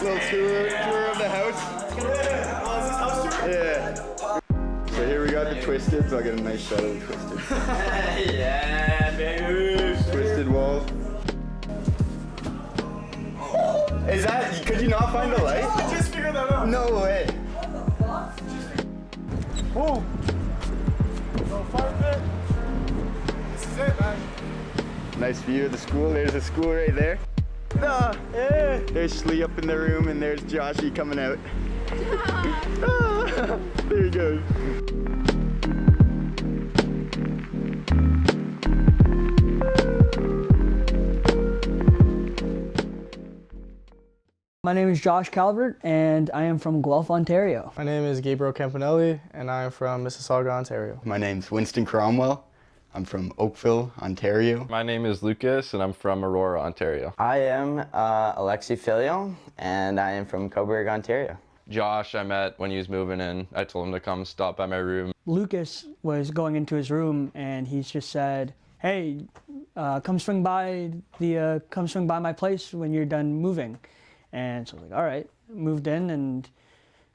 Little tour of the house. Oh, is this house tour? Yeah. So here we got the Twisted. So I'll get a nice shot of the Twisted. Yeah, baby. Twisted wall. Is that? Could you not find a light? I just figured that out. No way. Whoa. So fire pit. This is it, man. Nice view of the school. There's a school right there. Ah, yeah. There's Slee up in the room, and there's Joshy coming out. Ah, there he goes. My name is Josh Calvert, and I am from Guelph, Ontario. My name is Gabriel Campanelli, and I am from Mississauga, Ontario. My name's Winston Cromwell. I'm from Oakville, Ontario. My name is Lucas, and I'm from Aurora, Ontario. I am Alexi Filio, and I am from Cobourg, Ontario. Josh, I met when he was moving in. I told him to come stop by my room. Lucas was going into his room, and he just said, "Hey, come swing by my place when you're done moving." And so I was like, all right, moved in and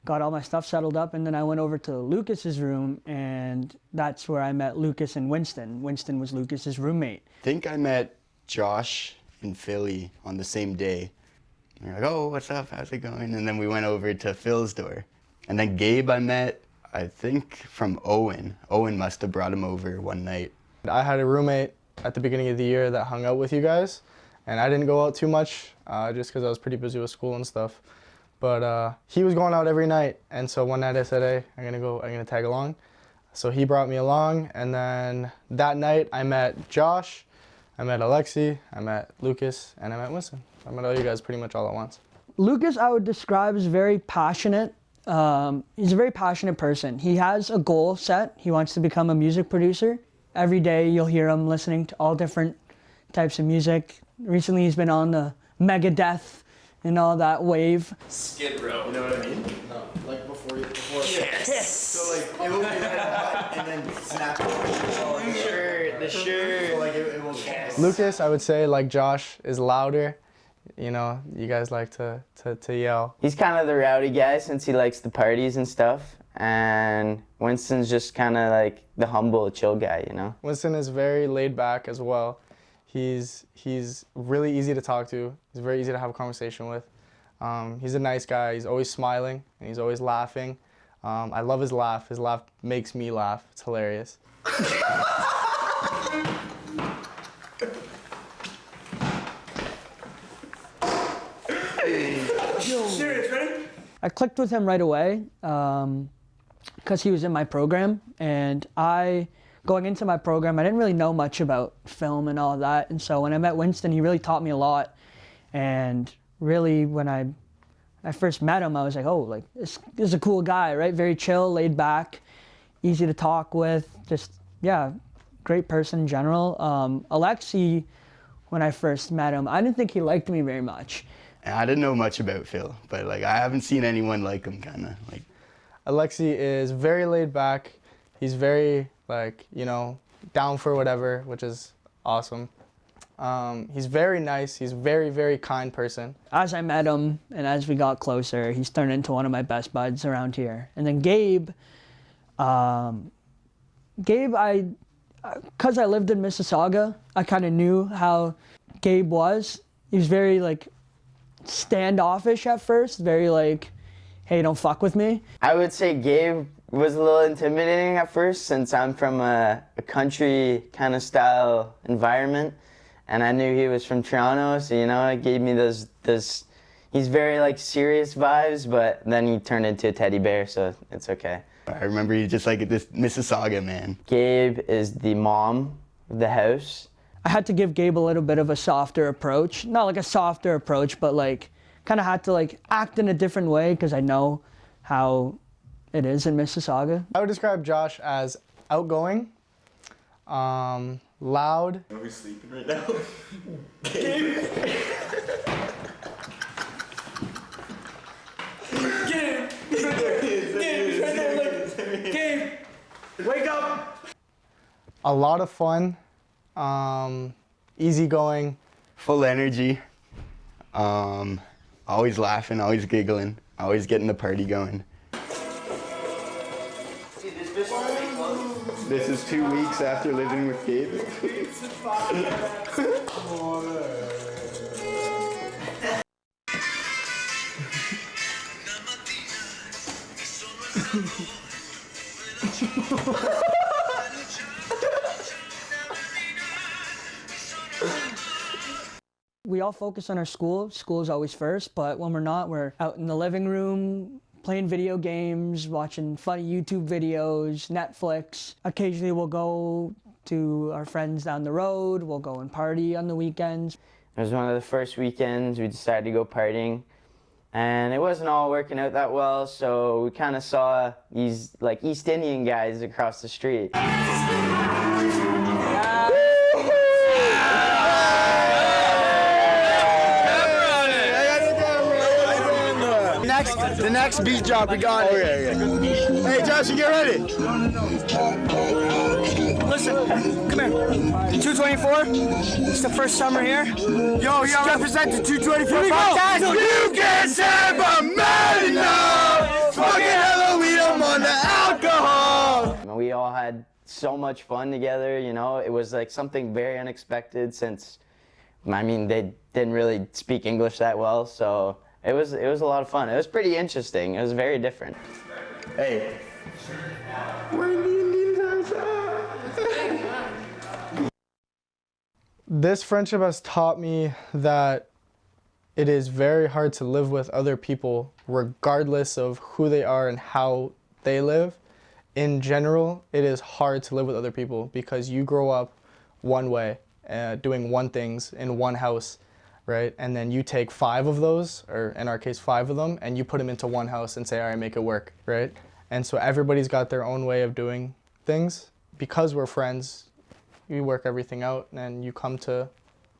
got all my stuff settled up. And then I went over to Lucas's room, and that's where I met Lucas and Winston. Winston was Lucas's roommate. I think I met Josh in Philly on the same day. And they're like, oh, what's up? How's it going? And then we went over to Phil's door. And then Gabe I met, I think, from Owen. Owen must have brought him over one night. I had a roommate at the beginning of the year that hung out with you guys, and I didn't go out too much just because I was pretty busy with school and stuff. But he was going out every night, and so one night I said, hey, I'm gonna tag along. So he brought me along, and then that night I met Josh, I met Alexi, I met Lucas, and I met Winston. I met all you guys pretty much all at once. Lucas, I would describe as very passionate. He's a very passionate person. He has a goal set. He wants to become a music producer. Every day you'll hear him listening to all different types of music. Recently he's been on the Megadeth and all that wave. Skid Row. You know what I mean? No, like before. Yes. So like, it will be right and then snap The shirt. So like, it will Lucas, I would say, like Josh, is louder. You know, you guys like to yell. He's kind of the rowdy guy since he likes the parties and stuff. And Winston's just kind of like the humble, chill guy, you know? Winston is very laid back as well. He's really easy to talk to. He's very easy to have a conversation with. He's a nice guy. He's always smiling and he's always laughing. I love his laugh. His laugh makes me laugh. It's hilarious. Serious, ready? I clicked with him right away because he was in my program, and going into my program, I didn't really know much about film and all of that. And so when I met Winston, he really taught me a lot. And really, when I first met him, I was like, oh, like this is a cool guy, right? Very chill, laid back, easy to talk with, just, yeah, great person in general. Alexi, when I first met him, I didn't think he liked me very much. I didn't know much about Phil, but like I haven't seen anyone like him, kind of like. Alexi is very laid back. He's very, like, you know, down for whatever, which is awesome. He's very nice. He's a very, very kind person. As I met him and as we got closer, he's turned into one of my best buds around here. And then Gabe, because I lived in Mississauga, I kind of knew how Gabe was. He was very, like, standoffish at first, very like, hey, don't fuck with me. I would say Gabe was a little intimidating at first since I'm from a country kind of style environment, and I knew he was from Toronto, so you know, it gave me those he's very like serious vibes, but then he turned into a teddy bear, so it's okay. I remember he's just like this Mississauga man. Gabe is the mom of the house. I had to give Gabe a little bit of a softer approach. Not like a softer approach, but like kind of had to like act in a different way because I know how it is in Mississauga. I would describe Josh as outgoing, loud. Are we sleeping right now? Gabe, wake up! A lot of fun, easygoing. Full energy. always laughing, always giggling, always getting the party going. This is 2 weeks after living with Gabe. We all focus on our school. School is always first, but when we're not, we're out in the living room, playing video games, watching funny YouTube videos, Netflix. Occasionally we'll go to our friends down the road. We'll go and party on the weekends. It was one of the first weekends we decided to go partying. And it wasn't all working out that well, so we kind of saw these like East Indian guys across the street. The next beat drop we got. Okay. Hey, Josh, you get ready. Listen, come here. 224, it's the first summer here. Yo, you represent the 224 podcast. You can say I'm mad enough. Fucking Halloween, I'm on the alcohol. We all had so much fun together, you know. It was like something very unexpected since, I mean, they didn't really speak English that well, so it was a lot of fun. It was pretty interesting. It was very different. Hey. This friendship has taught me that it is very hard to live with other people regardless of who they are and how they live. In general, it is hard to live with other people because you grow up one way, doing one things in one house, right? And then you take 5 of those, or in our case 5 of them, and you put them into one house and say, all right, make it work, right? And so everybody's got their own way of doing things. Because we're friends, you work everything out and you come to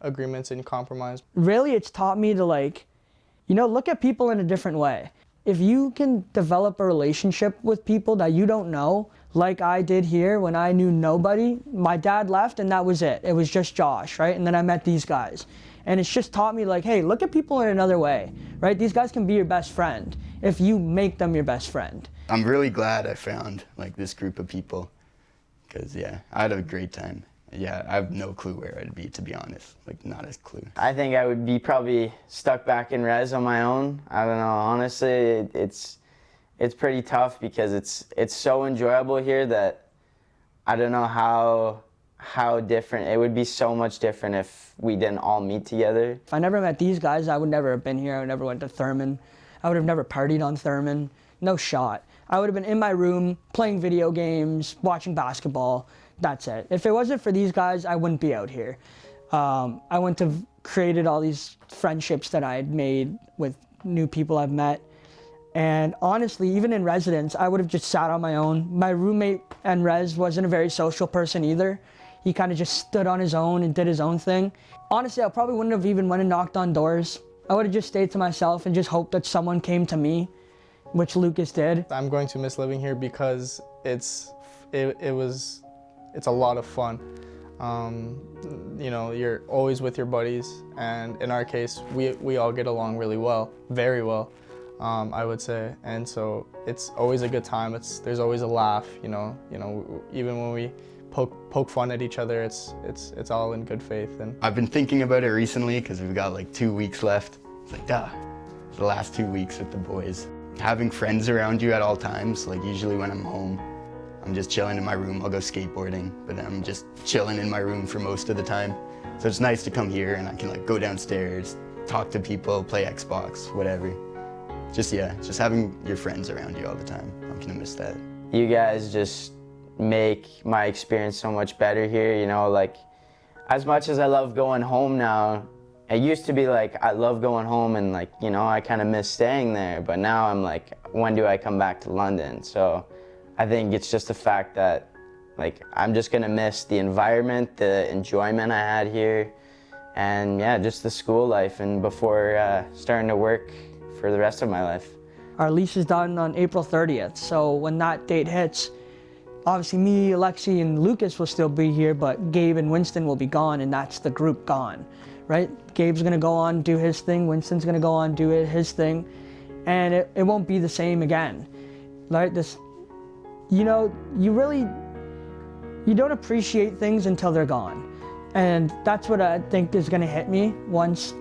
agreements and compromise. Really, it's taught me to look at people in a different way. If you can develop a relationship with people that you don't know, like I did here when I knew nobody, my dad left and that was it. It was just Josh, right? And then I met these guys. And it's just taught me hey, look at people in another way, right? These guys can be your best friend if you make them your best friend. I'm really glad I found this group of people, because I had a great time. Yeah, I have no clue where I'd be, to be honest. Not a clue. I think I would be probably stuck back in res on my own. I don't know, honestly, it's pretty tough because it's so enjoyable here that I don't know how different. It would be so much different if we didn't all meet together. If I never met these guys, I would never have been here. I would never went to Thurman. I would have never partied on Thurman. No shot. I would have been in my room playing video games, watching basketball. That's it. If it wasn't for these guys, I wouldn't be out here. I wouldn't have created all these friendships that I had made with new people I've met. And honestly, even in residence, I would have just sat on my own. My roommate and res wasn't a very social person either. He kind of just stood on his own and did his own thing. Honestly, I probably wouldn't have even went and knocked on doors. I would have just stayed to myself and just hoped that someone came to me, which Lucas did. I'm going to miss living here because it's a lot of fun. You're always with your buddies, and in our case, we all get along really well, very well, I would say. And so it's always a good time. There's always a laugh, even when we poke fun at each other, it's all in good faith. And I've been thinking about it recently because we've got 2 weeks left. It's the last 2 weeks with the boys. Having friends around you at all times, usually when I'm home, I'm just chilling in my room. I'll go skateboarding, but then I'm just chilling in my room for most of the time. So it's nice to come here and I can go downstairs, talk to people, play Xbox, whatever. Just having your friends around you all the time. I'm gonna miss that. You guys just make my experience so much better here, as much as I love going home now, it used to be I love going home and I kind of miss staying there, but now I'm when do I come back to London? So I think it's just the fact that I'm just gonna miss the environment, the enjoyment I had here, and just the school life and before starting to work for the rest of my life. Our lease is done on April 30th, so when that date hits, obviously me, Alexi, and Lucas will still be here, but Gabe and Winston will be gone, and that's the group gone, right? Gabe's gonna go on, do his thing, Winston's gonna go on, do his thing, and it won't be the same again, right? You don't appreciate things until they're gone. And that's what I think is gonna hit me once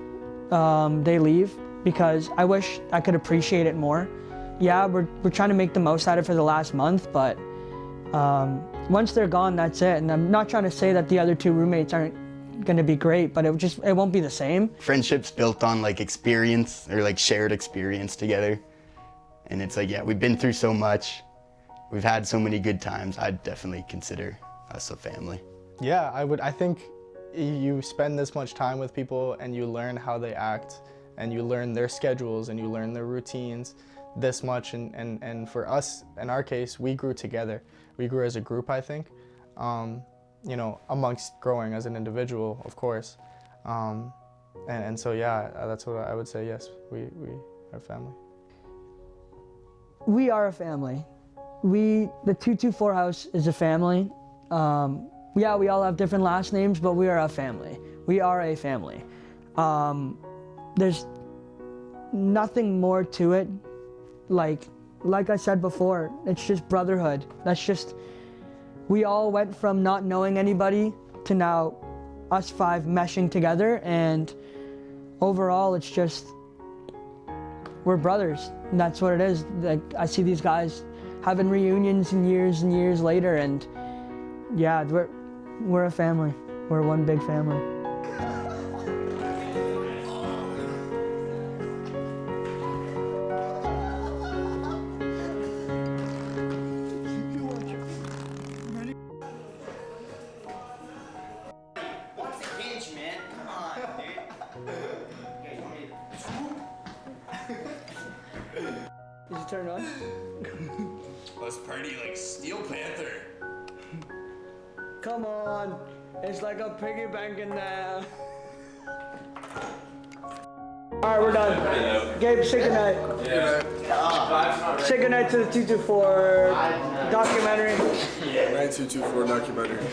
they leave, because I wish I could appreciate it more. Yeah, we're trying to make the most out of it for the last month, but once they're gone, that's it. And I'm not trying to say that the other two roommates aren't gonna be great, but it won't be the same. Friendship's built on like experience, or like shared experience together. And it's like, yeah, we've been through so much. We've had so many good times. I'd definitely consider us a family. Yeah, I think you spend this much time with people and you learn how they act, and you learn their schedules and you learn their routines this much. And for us, in our case, we grew together. We grew as a group, I think, you know, amongst growing as an individual, of course. And so, yeah, that's what I would say. Yes, we are family. We are a family. The 224 house is a family. Yeah, we all have different last names, but we are a family. We are a family. There's nothing more to it. Like I said before, it's just brotherhood. We all went from not knowing anybody to now us 5 meshing together, and overall it's just, we're brothers, and that's what it is. Like, I see these guys having reunions and years later, and yeah, we're a family. We're one big family. What's the hinge, man? Come on, dude. Is it turned on? Let's party like Steel Panther. Come on, it's like a piggy bank in there. All right, we're done. Gabe, say goodnight. Say goodnight to the 224 documentary. Night 224 documentary.